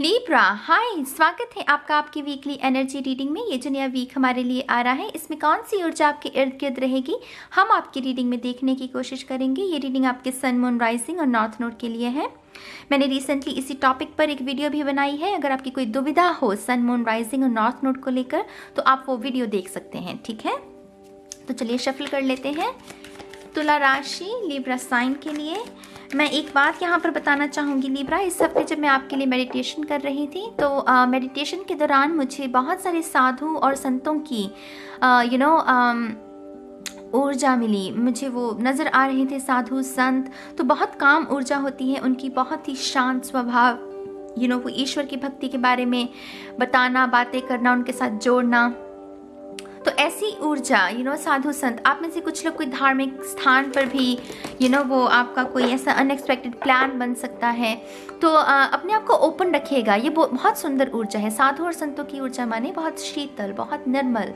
Libra, हाय, स्वागत है आपका आपकी वीकली एनर्जी रीडिंग में। ये जो नया वीक हमारे लिए आ रहा है, इसमें कौन सी ऊर्जा आपके इर्द गिर्द रहेगी, हम आपकी रीडिंग में देखने की कोशिश करेंगे। ये रीडिंग आपके सन, मून, राइजिंग और नॉर्थ नोड के लिए है। मैंने रिसेंटली इसी टॉपिक पर एक वीडियो भी बनाई है। अगर आपकी कोई दुविधा हो सन, मून, राइजिंग और नॉर्थ नोड को लेकर, तो आप वो वीडियो देख सकते हैं। ठीक है, तो चलिए शफल कर लेते हैं। तुला राशि, लीब्रा साइन के लिए मैं एक बात यहाँ पर बताना चाहूँगी लीब्रा। इस हफ्ते जब मैं आपके लिए मेडिटेशन कर रही थी, तो मेडिटेशन के दौरान मुझे बहुत सारे साधु और संतों की ऊर्जा मिली। मुझे वो नज़र आ रहे थे साधु संत, तो बहुत काम ऊर्जा होती है उनकी, बहुत ही शांत स्वभाव। वो ईश्वर की भक्ति के बारे में बताना, बातें करना, उनके साथ जोड़ना। तो ऐसी ऊर्जा साधु संत, आप में से कुछ लोग कोई धार्मिक स्थान पर भी वो आपका कोई ऐसा अनएक्सपेक्टेड प्लान बन सकता है। तो अपने आप को ओपन रखिएगा। ये बहुत सुंदर ऊर्जा है। साधु और संतों की ऊर्जा माने बहुत शीतल, बहुत निर्मल,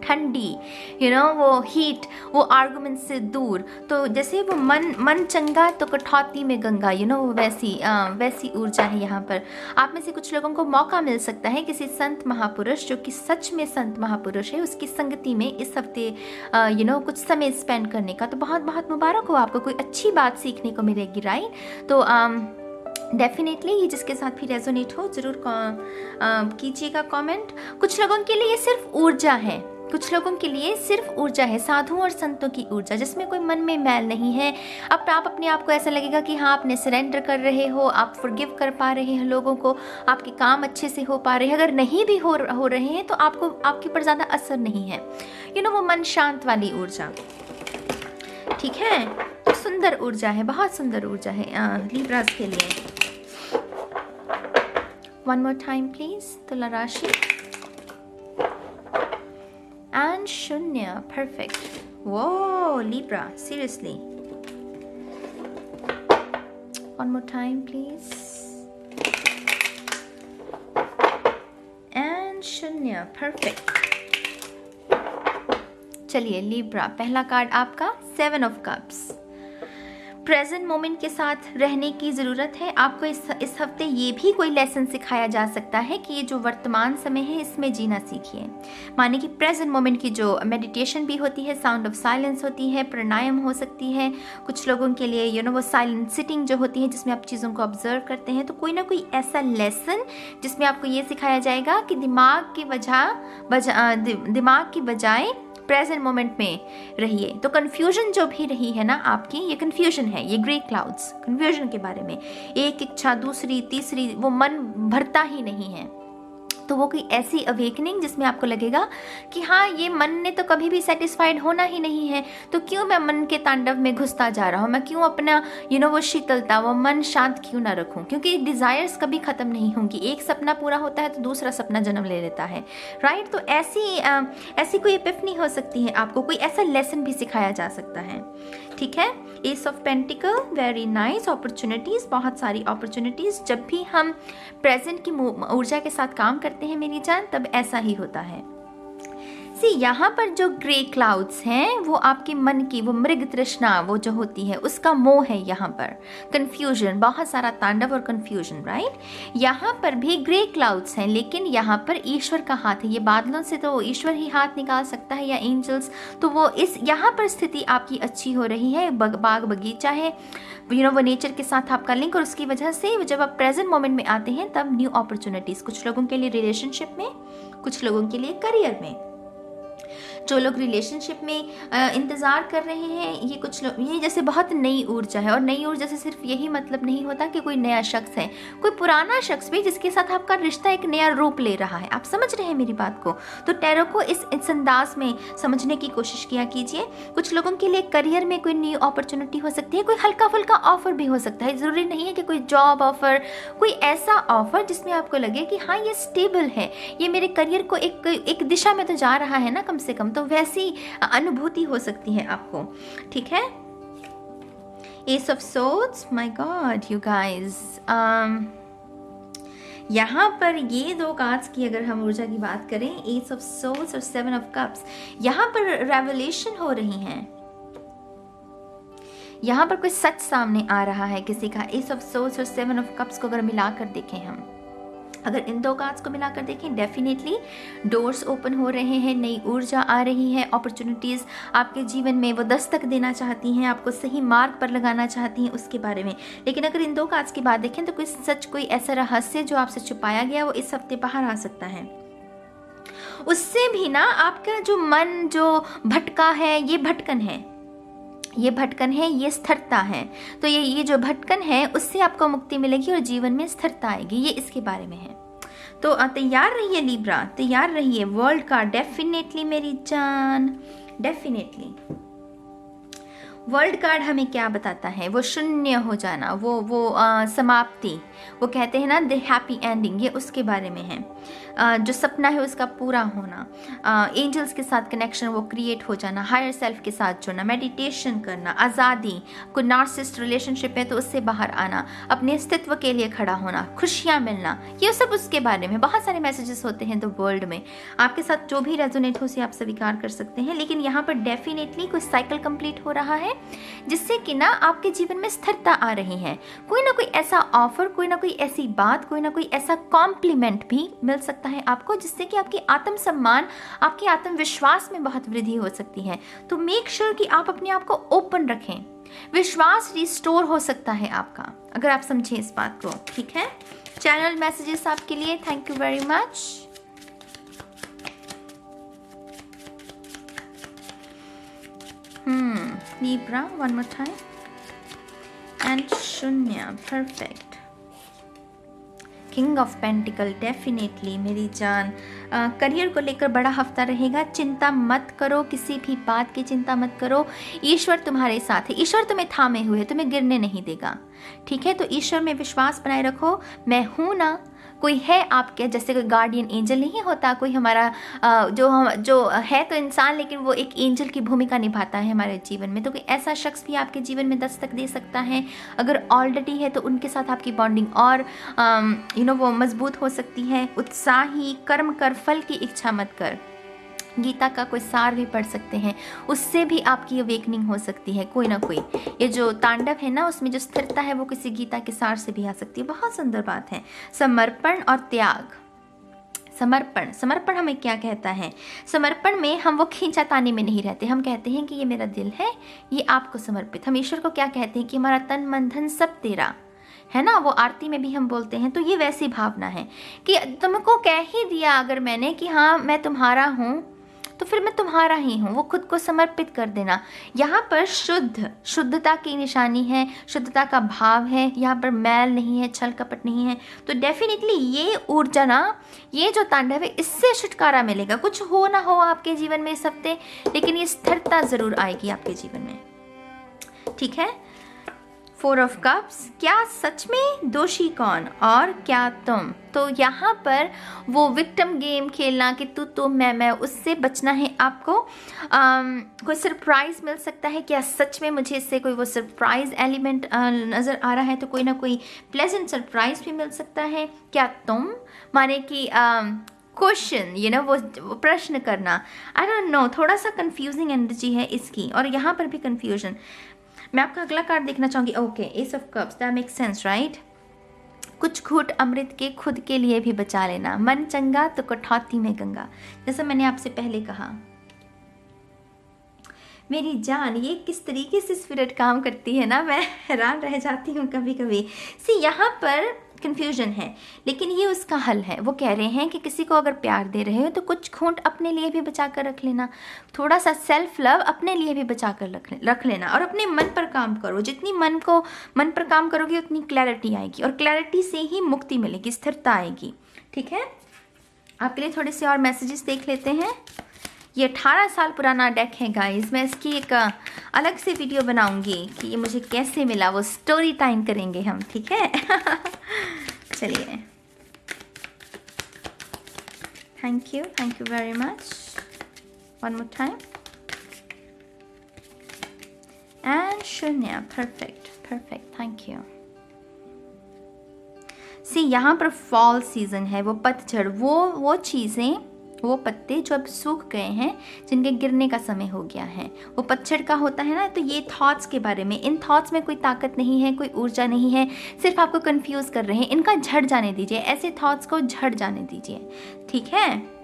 ठंडी, वो हीट, वो आर्गुमेंट से दूर। तो जैसे वो मन चंगा तो कठौती में गंगा, वो वैसी ऊर्जा है यहाँ पर। आप में से कुछ लोगों को मौका मिल सकता है किसी संत महापुरुष, जो कि सच में संत महापुरुष है, उसकी संगति में इस हफ्ते कुछ समय स्पेंड करने का। तो बहुत बहुत मुबारक हो आपको, कोई अच्छी बात सीखने को मिलेगी, राइट। तो डेफिनेटली ये जिसके साथ भी रेजोनेट हो जरूर कीजिएगा कमेंट। कुछ लोगों के लिए सिर्फ ऊर्जा है, कुछ लोगों के लिए सिर्फ ऊर्जा है, साधुओं और संतों की ऊर्जा, जिसमें कोई मन में मैल नहीं है। अब आप अपने आप को ऐसा लगेगा कि हाँ, आपने सरेंडर कर रहे हो, आप फॉरगिव कर पा रहे हैं लोगों को, आपके काम अच्छे से हो पा रहे हैं। अगर नहीं भी हो रहे हैं तो आपके ऊपर ज़्यादा असर नहीं है। वो मन शांत वाली ऊर्जा, ठीक है। तो सुंदर ऊर्जा है, बहुत सुंदर ऊर्जा है लीब्रास के लिए। One more time please. तुला राशि and Shunya, perfect. Whoa, Libra, seriously. One more time, please. And Shunya, perfect. चलिए Libra, पहला कार्ड आपका 7 of Cups। प्रेजेंट मोमेंट के साथ रहने की ज़रूरत है आपको। इस हफ्ते ये भी कोई लेसन सिखाया जा सकता है कि ये जो वर्तमान समय है इसमें जीना सीखिए। माने कि प्रेजेंट मोमेंट की जो मेडिटेशन भी होती है, साउंड ऑफ साइलेंस होती है, प्राणायाम हो सकती है कुछ लोगों के लिए, वो साइलेंट सिटिंग जो होती है जिसमें आप चीज़ों को ऑब्जर्व करते हैं। तो कोई ना कोई ऐसा लेसन जिसमें आपको ये सिखाया जाएगा कि दिमाग की बजाय प्रेजेंट मोमेंट में रहिए। तो कन्फ्यूजन जो भी रही है ना आपकी, ये कन्फ्यूजन है, ये ग्रे क्लाउड्स कन्फ्यूजन के बारे में, एक इच्छा दूसरी तीसरी, वो मन भरता ही नहीं है। तो वो कोई ऐसी अवेकनिंग जिसमें आपको लगेगा कि हाँ, ये मन ने तो कभी भी सेटिस्फाइड होना ही नहीं है, तो क्यों मैं मन के तांडव में घुसता जा रहा हूँ, मैं क्यों अपना वो शीतलता, वो मन शांत क्यों ना रखूँ, क्योंकि डिज़ायर्स कभी ख़त्म नहीं होंगी। एक सपना पूरा होता है तो दूसरा सपना जन्म ले लेता है, राइट। तो ऐसी कोई एपिफनी हो सकती है आपको, कोई ऐसा लेसन भी सिखाया जा सकता है, ठीक है। S of pentacle, very nice opportunities, बहुत सारी अपॉर्चुनिटीज़। जब भी हम प्रेजेंट की ऊर्जा के साथ काम करते हैं मेरी जान, तब ऐसा ही होता है। यहाँ पर जो ग्रे क्लाउड्स हैं वो आपके मन की वो मृग तृष्णा, वो जो होती है उसका मोह है। यहाँ पर कंफ्यूजन, बहुत सारा तांडव और कंफ्यूजन, राइट। यहाँ पर भी ग्रे क्लाउड्स हैं, लेकिन यहाँ पर ईश्वर का हाथ है। ये बादलों से तो ईश्वर ही हाथ निकाल सकता है, या एंजल्स। तो वो यहाँ पर स्थिति आपकी अच्छी हो रही है, बाग बगीचा है, वो नेचर के साथ आपका लिंक, और उसकी वजह से जब आप प्रेजेंट मोमेंट में आते हैं तब न्यू अपॉर्चुनिटीज़, कुछ लोगों के लिए रिलेशनशिप में, कुछ लोगों के लिए करियर में। जो लोग रिलेशनशिप में इंतज़ार कर रहे हैं, ये कुछ लोग, ये जैसे बहुत नई ऊर्जा है। और नई ऊर्जा से सिर्फ यही मतलब नहीं होता कि कोई नया शख्स है, कोई पुराना शख्स भी जिसके साथ आपका रिश्ता एक नया रूप ले रहा है। आप समझ रहे हैं मेरी बात को। तो टैरो को इस अंदाज में समझने की कोशिश किया कीजिए। कुछ लोगों के लिए करियर में कोई न्यू अपॉर्चुनिटी हो सकती है, कोई हल्का फुल्का ऑफर भी हो सकता है। ज़रूरी नहीं है कि कोई जॉब ऑफर, कोई ऐसा ऑफर जिसमें आपको लगे कि हाँ, ये स्टेबल है, ये मेरे करियर को एक दिशा में तो जा रहा है ना कम से कम। तो वैसी अनुभूति हो सकती है आपको, ठीक है। S of swords, my God you guys, यहाँ पर ये दो कार्ड्स की अगर हम ऊर्जा की बात करें, एस ऑफ सोर्ड्स और 7 ऑफ कप्स, यहाँ पर रेवलेशन हो रही हैं। यहाँ पर कोई सच सामने आ रहा है किसी का। एस ऑफ सोर्ड्स और 7 ऑफ कप्स को अगर मिलाकर देखें हम, अगर इन दो कार्ड्स को मिलाकर देखें, डेफिनेटली डोर्स ओपन हो रहे हैं, नई ऊर्जा आ रही है, अपॉर्चुनिटीज़ आपके जीवन में वो दस्तक देना चाहती हैं, आपको सही मार्ग पर लगाना चाहती हैं, उसके बारे में। लेकिन अगर इन दो कार्ड्स की बात देखें तो कोई सच, कोई ऐसा रहस्य जो आपसे छुपाया गया वो इस हफ्ते बाहर आ सकता है। उससे भी ना आपका जो मन जो भटका है, ये भटकन है, ये भटकन है, ये स्थिरता है। तो ये जो भटकन है उससे आपको मुक्ति मिलेगी और जीवन में स्थिरता आएगी, ये इसके बारे में है। तो तैयार रहिए लिब्रा, तैयार रहिए। वर्ल्ड का डेफिनेटली मेरी जान, डेफिनेटली वर्ल्ड कार्ड हमें क्या बताता है? वो शून्य हो जाना, वो समाप्ति, वो कहते हैं ना द हैप्पी एंडिंग, ये उसके बारे में है। जो सपना है उसका पूरा होना, एंजल्स के साथ कनेक्शन वो क्रिएट हो जाना, हायर सेल्फ के साथ जुड़ना, मेडिटेशन करना, आज़ादी, कोई नार्सिसिस्ट रिलेशनशिप है तो उससे बाहर आना, अपने अस्तित्व के लिए खड़ा होना, खुशियाँ मिलना, ये सब उसके बारे में। बहुत सारे मैसेजेस होते हैं द वर्ल्ड में, आपके साथ जो भी रेजोनेट हो उसे आप स्वीकार कर सकते हैं। लेकिन यहाँ पर डेफिनेटली कोई साइकिल कंप्लीट हो रहा है जिससे कि ना आपके जीवन में स्थिरता आ रही है। कोई ना कोई ऐसा ऑफर, कोई ना कोई ऐसी बात, कोई ना कोई ऐसा कॉम्प्लीमेंट भी मिल सकता है आपको, जिससे कि आपकी आत्मसम्मान, आपके आत्मविश्वास में बहुत वृद्धि हो सकती है। तो मेक श्योर कि आप अपने आप को ओपन रखें, विश्वास रिस्टोर हो सकता है आपका, अगर आप समझें इस बात को। ठीक है, चैनल मैसेजेस आपके लिए, thank you very much. Libra, one more time. And Shunya, perfect. King of Pentacle, definitely मेरी जान। करियर को लेकर बड़ा हफ्ता रहेगा, चिंता मत करो, किसी भी बात की चिंता मत करो। ईश्वर तुम्हारे साथ है, ईश्वर तुम्हें थामे हुए है, तुम्हें गिरने नहीं देगा। ठीक है, तो ईश्वर में विश्वास बनाए रखो। मैं हूं ना, कोई है आपके, जैसे कोई गार्डियन एंजल नहीं होता, कोई हमारा जो है तो इंसान, लेकिन वो एक एंजल की भूमिका निभाता है हमारे जीवन में। तो कोई ऐसा शख्स भी आपके जीवन में दस्तक दे सकता है। अगर ऑलरेडी है तो उनके साथ आपकी बॉन्डिंग और वो मजबूत हो सकती है। उत्साही, कर्म कर, फल की इच्छा मत कर, गीता का कोई सार भी पढ़ सकते हैं, उससे भी आपकी अवेकनिंग हो सकती है। कोई ना कोई, ये जो तांडव है ना, उसमें जो स्थिरता है वो किसी गीता के सार से भी आ सकती है। बहुत सुंदर बात है। समर्पण और त्याग। समर्पण हमें क्या कहता है? समर्पण में हम वो खींचातानी में नहीं रहते, हम कहते हैं कि ये मेरा दिल है, ये आपको समर्पित। हम ईश्वर को क्या कहते हैं कि हमारा तन मन धन सब तेरा है ना, वो आरती में भी हम बोलते हैं। तो ये वैसी भावना है कि तुमको कह ही दिया अगर मैंने कि हाँ मैं तुम्हारा हूँ, तो फिर मैं तुम्हारा ही हूँ, वो खुद को समर्पित कर देना। यहाँ पर शुद्धता की निशानी है, शुद्धता का भाव है, यहाँ पर मैल नहीं है, छल कपट नहीं है। तो डेफिनेटली ये ऊर्जा ना, ये जो तांडव है, इससे छुटकारा मिलेगा। कुछ हो ना हो आपके जीवन में इस हफ्ते, लेकिन ये स्थिरता जरूर आएगी आपके जीवन में। ठीक है, 4 ऑफ कप्स, क्या सच में दोषी कौन और क्या तुम? तो यहाँ पर वो विक्टिम गेम खेलना कि तू मैं, उससे बचना है आपको। कोई सरप्राइज मिल सकता है। क्या सच में मुझे इससे कोई वो सरप्राइज एलिमेंट नज़र आ रहा है? तो कोई ना कोई प्लेजेंट सरप्राइज भी मिल सकता है। क्या तुम माने कि क्वेश्चन, वो प्रश्न करना, आई डोंट नो, थोड़ा सा कंफ्यूजिंग एनर्जी है इसकी। और यहाँ पर भी कंफ्यूजन। मैं आपका अगला कार्ड देखना चाहूँगी। Okay, S of cups, that makes sense, right. कुछ घूंट अमृत के खुद के लिए भी बचा लेना, मन चंगा तो कठौती में गंगा। जैसे मैंने आपसे पहले कहा, मेरी जान, ये किस तरीके से स्पिरिट काम करती है ना, मैं हैरान रह जाती हूँ कभी कभी। यहाँ पर कंफ्यूजन है, लेकिन ये उसका हल है। वो कह रहे हैं कि किसी को अगर प्यार दे रहे हो तो कुछ घूंट अपने लिए भी बचा कर रख लेना, थोड़ा सा सेल्फ लव अपने लिए भी बचा कर रख लेना, और अपने मन पर काम करो। जितनी मन पर काम करोगे उतनी क्लैरिटी आएगी, और क्लैरिटी से ही मुक्ति मिलेगी, स्थिरता आएगी। ठीक है, आपके लिए थोड़े से और मैसेजेस देख लेते हैं। ये 18 साल पुराना डेक है गाइस, मैं इसकी एक अलग से वीडियो बनाऊंगी कि ये मुझे कैसे मिला, वो स्टोरी टाइम करेंगे हम। ठीक है चलिए, thank you very much. One more time and शून्य, परफेक्ट, थैंक यू। सी यहाँ पर फॉल सीजन है, वो पतझड़, वो चीज़ें वो पत्ते जो अब सूख गए हैं, जिनके गिरने का समय हो गया है, वो पतझड़ का होता है ना। तो ये थॉट्स के बारे में, इन थॉट्स में कोई ताकत नहीं है, कोई ऊर्जा नहीं है, सिर्फ आपको कंफ्यूज कर रहे हैं। इनका झड़ जाने दीजिए, ऐसे थॉट्स को झड़ जाने दीजिए, ठीक है।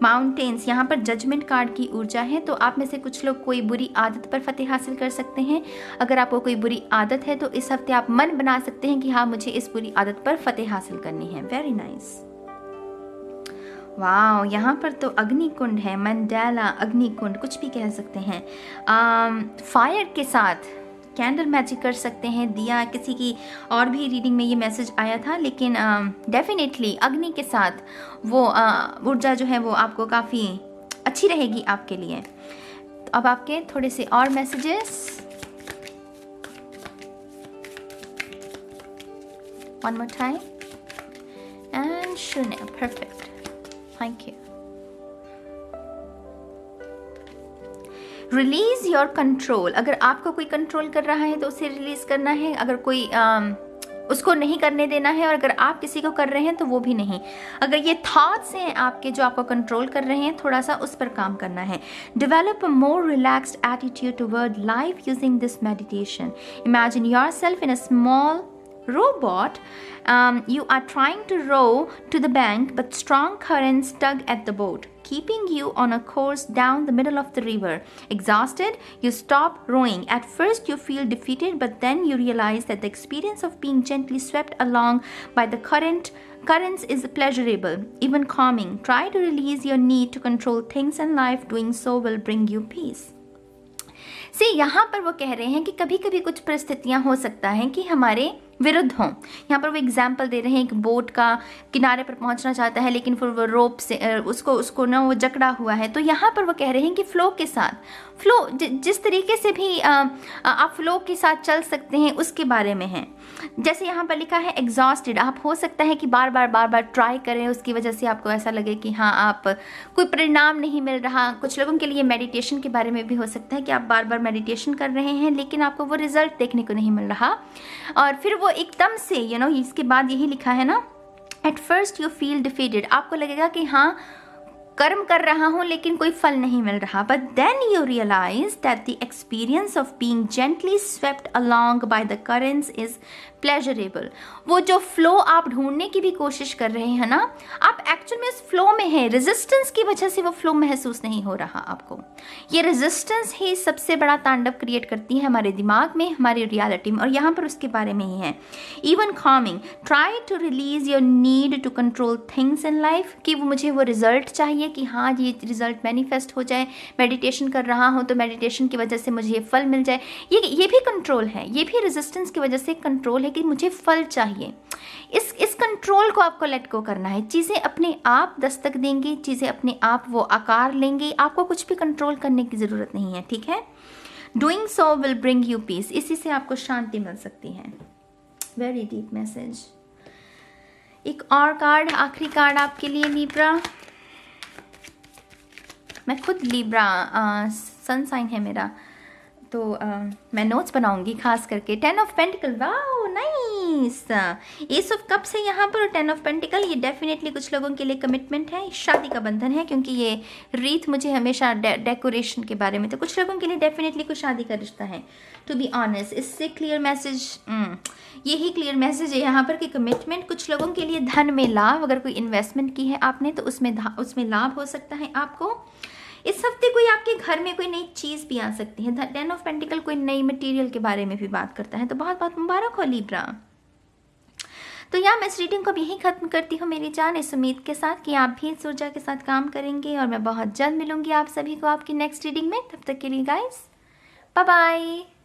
माउंटेन्स, यहाँ पर जजमेंट कार्ड की ऊर्जा है। तो आप में से कुछ लोग कोई बुरी आदत पर फतेह हासिल कर सकते हैं। अगर आपको कोई बुरी आदत है तो इस हफ्ते आप मन बना सकते हैं कि हाँ, मुझे इस बुरी आदत पर फतेह हासिल करनी है। Very nice. वाह, यहाँ पर तो अग्निकुंड है, मंडाला, अग्निकुंड, कुछ भी कह सकते हैं। फायर के साथ कैंडल मैजिक कर सकते हैं, दिया। किसी की और भी रीडिंग में ये मैसेज आया था, लेकिन डेफिनेटली अग्नि के साथ वो ऊर्जा जो है वो आपको काफ़ी अच्छी रहेगी आपके लिए। तो अब आपके थोड़े से और messages, one more time and शून्य, perfect, thank you. Release your control, अगर आपको कोई कंट्रोल कर रहा है तो उसे रिलीज करना है, अगर कोई उसको नहीं करने देना है, और अगर आप किसी को कर रहे हैं तो वो भी नहीं। अगर ये थॉट्स हैं आपके जो आपको कंट्रोल कर रहे हैं, थोड़ा सा उस पर काम करना है। Develop a more relaxed attitude toward life using this meditation. Imagine yourself in a small robot. You are trying to row to the bank, but strong currents tug at the boat, keeping you on a course down the middle of the river. Exhausted, you stop rowing. At first, you feel defeated, but then you realize that the experience of being gently swept along by the currents is pleasurable, even calming. Try to release your need to control things in life. Doing so will bring you peace. यहाँ पर वो कह रहे हैं कि कभी कभी कुछ परिस्थितियां हो सकता है कि हमारे विरुद्ध हों। यहाँ पर वो एग्जाम्पल दे रहे हैं, एक बोट का किनारे पर पहुंचना चाहता है, लेकिन फिर वो रोप से उसको ना वो जकड़ा हुआ है। तो यहाँ पर वो कह रहे हैं कि फ्लो के साथ, फ्लो जिस तरीके से भी आप फ्लो के साथ चल सकते हैं उसके बारे में है। जैसे यहाँ पर लिखा है एग्जॉस्टेड, आप हो सकता है कि बार बार ट्राई करें, उसकी वजह से आपको ऐसा लगे कि हाँ, आप कोई परिणाम नहीं मिल रहा। कुछ लोगों के लिए मेडिटेशन के बारे में भी हो सकता है कि आप बार बार मेडिटेशन कर रहे हैं, लेकिन आपको वो रिजल्ट देखने को नहीं मिल रहा, और फिर वो एकदम से इसके बाद यही लिखा है ना, at first you feel defeated, आपको लगेगा कि हाँ, कर्म कर रहा हूं लेकिन कोई फल नहीं मिल रहा। But then you realise that the experience of being gently swept along by the currents is pleasurable. वो जो फ्लो आप ढूंढने की भी कोशिश कर रहे हैं ना, आप एक्चुअल में उस फ्लो में हैं। रेजिस्टेंस की वजह से वो फ्लो महसूस नहीं हो रहा आपको। ये रेजिस्टेंस ही सबसे बड़ा तांडव क्रिएट करती है हमारे दिमाग में, हमारी रियलिटी में, और यहाँ पर उसके बारे में ही है। Even coming, try to release your need to control things in life, कि वो मुझे वो रिजल्ट चाहिए कि हाँ, ये रिजल्ट मैनिफेस्ट हो जाए। मेडिटेशन कर रहा हूँ तो मेडिटेशन की वजह से मुझे ये फल मिल जाए। ये भी कंट्रोल है, ये भी रेजिस्टेंस की वजह से कंट्रोल है कि मुझे फल चाहिए। इस कंट्रोल को आपको लेट गो करना है। चीज़ें अपने आप दस्तक देंगी, चीज़ें अपने आप वो आकार लेंगी, आपको कुछ भी कंट्रोल करने की ज़रूरत नहीं है, ठीक है। Doing so will bring you peace, इसी से आपको शांति मिल सकती है। Very deep message. एक और कार्ड, आखिरी कार्ड आपके लिए लिब्रा। मैं खुद लिब्रा सन साइन है मेरा, तो मैं नोट्स बनाऊंगी खास करके। 10 of pentacle, wow nice. S of cups है यहाँ पर, और 10 ऑफ पेंटिकल, ये डेफिनेटली कुछ लोगों के लिए कमिटमेंट है, शादी का बंधन है, क्योंकि ये रीत मुझे हमेशा डेकोरेशन के बारे में, तो कुछ लोगों के लिए डेफिनेटली कुछ शादी का रिश्ता है। टू बी ऑनेस्ट, इससे क्लियर मैसेज, यही क्लियर मैसेज है यहाँ पर कि कमिटमेंट। कुछ लोगों के लिए धन में लाभ, अगर कोई इन्वेस्टमेंट की है आपने तो उसमें लाभ हो सकता है आपको। इस हफ्ते कोई आपके घर में कोई नई चीज़ भी आ सकती है। 10 ऑफ पेंटिकल कोई नई मटेरियल के बारे में भी बात करता है, तो बहुत बहुत मुबारक हो लिब्रा। तो यहाँ मैं इस रीडिंग को भी यहीं ख़त्म करती हूँ मेरी जान, इस उम्मीद के साथ कि आप भी इस ऊर्जा के साथ काम करेंगे, और मैं बहुत जल्द मिलूंगी आप सभी को आपकी नेक्स्ट रीडिंग में। तब तक के लिए गाइस, बाय बाय।